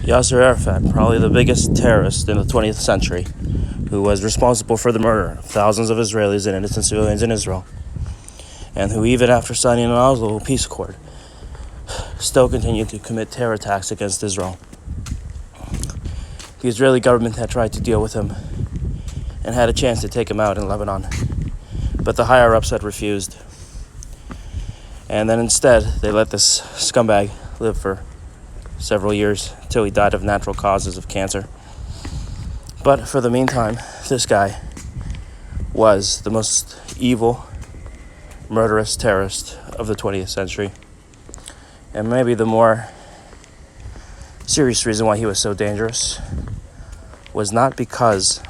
Yasser Arafat, probably the biggest terrorist in the 20th century, who was responsible for the murder of thousands of Israelis and innocent civilians in Israel, and who, even after signing an Oslo peace accord, still continued to commit terror attacks against Israel. The Israeli government had tried to deal with him and had a chance to take him out in Lebanon, but the higher-ups had refused. And then instead, they let this scumbag live for several years until he died of natural causes of cancer. But for the meantime, this guy was the most evil, murderous terrorist of the 20th century. And maybe the more serious reason why he was so dangerous was not because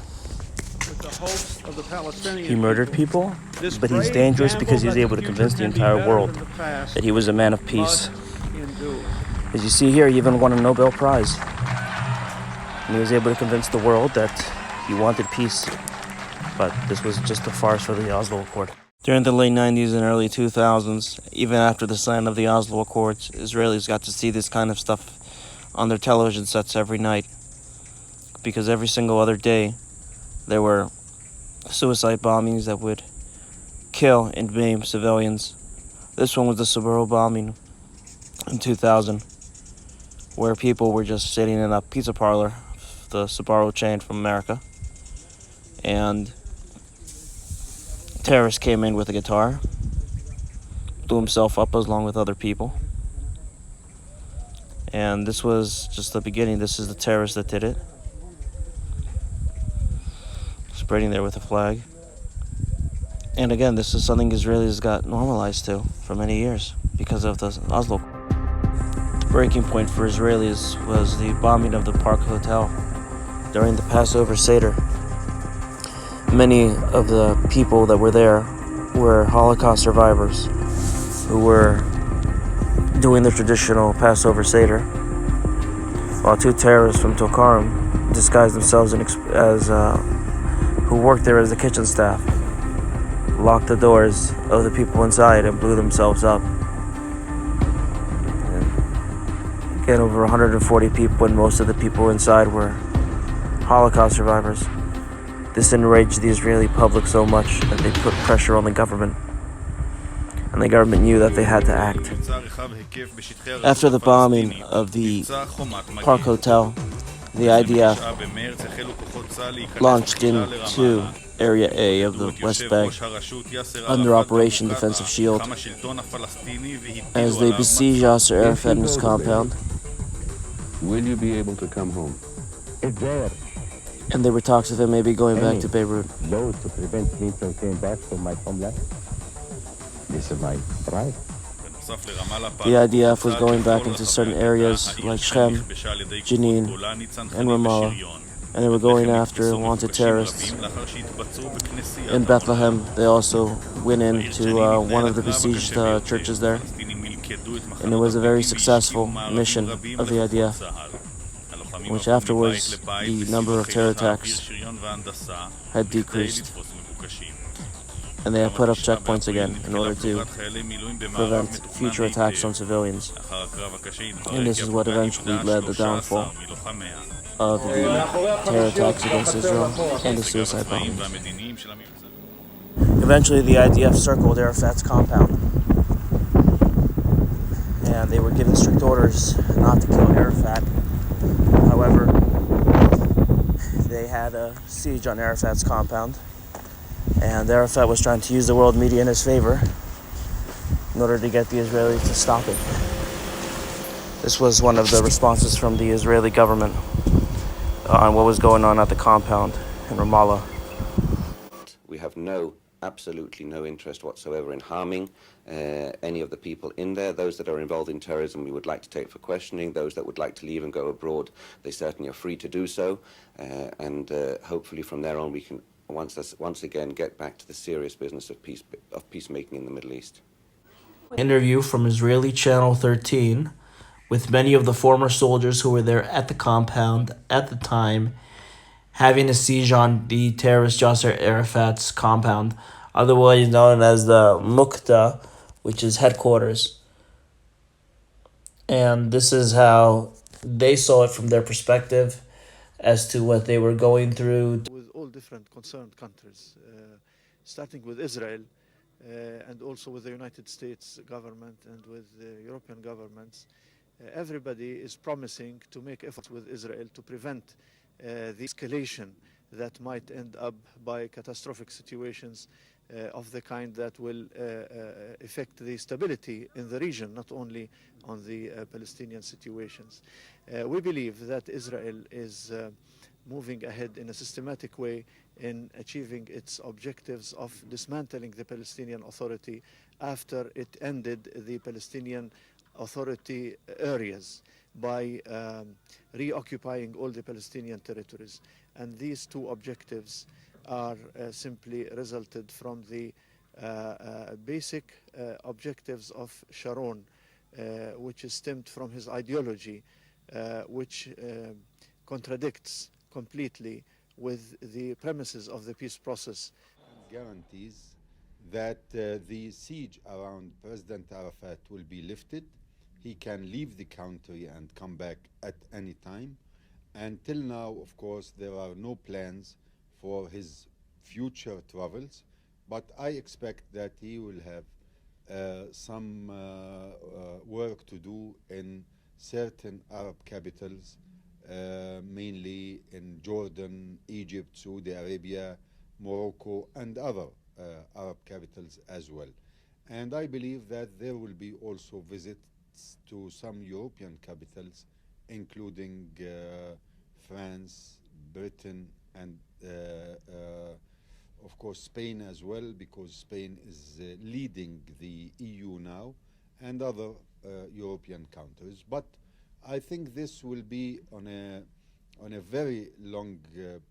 he murdered people, but he's dangerous because he's able to convince the entire world that he was a man of peace. As you see here, he even won a Nobel Prize. And he was able to convince the world that he wanted peace. But this was just a farce for the Oslo Accord. During the late 90s and early 2000s, even after the signing of the Oslo Accords, Israelis got to see this kind of stuff on their television sets every night. Because every single other day, there were suicide bombings that would kill and maim civilians. This one was the Sbarro bombing in 2000, where people were just sitting in a pizza parlor, the Sbarro chain from America, and terrorist came in with a guitar, blew himself up along with other people. And this was just the beginning. This is the terrorist that did it. Spreading there with a flag. And again, this is something Israelis got normalized to for many years because of the Oslo. The breaking point for Israelis was the bombing of the Park Hotel during the Passover Seder. Many of the people that were there were Holocaust survivors who were doing the traditional Passover Seder, while two terrorists from Tulkarm disguised themselves who worked there as the kitchen staff, locked the doors of the people inside and blew themselves up. And again, over 140 people, and most of the people inside were Holocaust survivors. This enraged the Israeli public so much that they put pressure on the government, and the government knew that they had to act. After the bombing of the Park Hotel, the IDF launched into Area A of the West Bank under Operation Defensive Shield as they besieged Yasser Arafat in his compound. Will you be able to come home? It's there. And there were talks of him maybe going back to Beirut. Laws to prevent me from coming back from my homeland. This is my pride. The IDF was going back into certain areas like Shem, Jenin, and Ramallah, and they were going after wanted terrorists. In Bethlehem, they also went into one of the besieged churches there, and it was a very successful mission of the IDF, which afterwards the number of terror attacks had decreased, and they had put up checkpoints again in order to prevent future attacks on civilians. And this is what eventually led the downfall of the terror attacks against Israel and the suicide bombings. Eventually the IDF circled Arafat's compound, and they were given strict orders not to kill Arafat. However, they had a siege on Arafat's compound, and Arafat was trying to use the world media in his favor in order to get the Israelis to stop it. This was one of the responses from the Israeli government on what was going on at the compound in Ramallah. We have absolutely no interest whatsoever in harming any of the people in there. Those that are involved in terrorism we would like to take for questioning. Those that would like to leave and go abroad, they certainly are free to do so. And hopefully from there on we can once again get back to the serious business of peacemaking in the Middle East. Interview from Israeli Channel 13 with many of the former soldiers who were there at the compound at the time, having a siege on the terrorist Yasser Arafat's compound, otherwise known as the Mukta, which is headquarters. And this is how they saw it from their perspective as to what they were going through. With all different concerned countries, starting with Israel and also with the United States government and with the European governments, everybody is promising to make efforts with Israel to prevent the escalation that might end up by catastrophic situations of the kind that will affect the stability in the region, not only on the Palestinian situations. We believe that Israel is moving ahead in a systematic way in achieving its objectives of dismantling the Palestinian Authority after it ended the Palestinian Authority areas by reoccupying all the Palestinian territories. And these two objectives are simply resulted from the basic objectives of Sharon, which is stemmed from his ideology, which contradicts completely with the premises of the peace process. Guarantees that the siege around President Arafat will be lifted. He can leave the country and come back at any time. Until now, of course, there are no plans for his future travels, but I expect that he will have some work to do in certain Arab capitals, mainly in Jordan, Egypt, Saudi Arabia, Morocco, and other Arab capitals as well. And I believe that there will be also visits to some European capitals, including France, Britain, and of course Spain as well, because Spain is leading the EU now, and other European countries. But I think this will be on a very long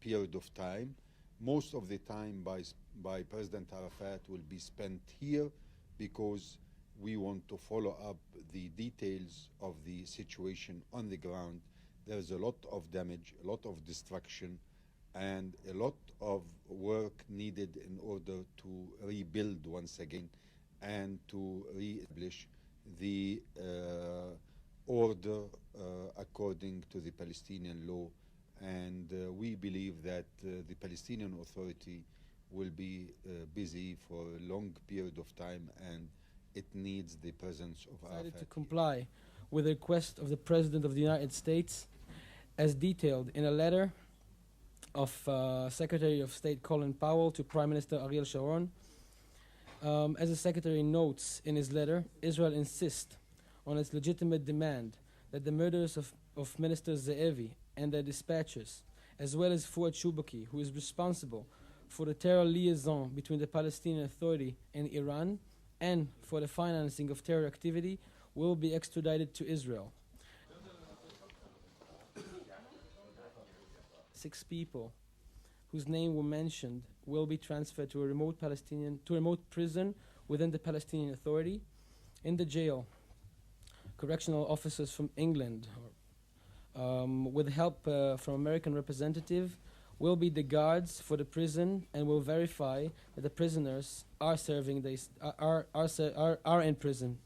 period of time. Most of the time by President Arafat will be spent here, because we want to follow up the details of the situation on the ground. There's a lot of damage, a lot of destruction, and a lot of work needed in order to rebuild once again and to re-establish the order according to the Palestinian law. And we believe that the Palestinian Authority will be busy for a long period of time, and it needs the presence of Arafat. To comply with the request of the President of the United States, as detailed in a letter of Secretary of State Colin Powell to Prime Minister Ariel Sharon. As the Secretary notes in his letter, Israel insists on its legitimate demand that the murders of Minister Ze'evi and their dispatchers, as well as Fuad Shubaki, who is responsible for the terror liaison between the Palestinian Authority and Iran and for the financing of terror activity, will be extradited to Israel. 6 people whose name were mentioned will be transferred to a remote prison within the Palestinian Authority. In the jail, correctional officers from England, with help from American representative, will be the guards for the prison and will verify that the prisoners are in prison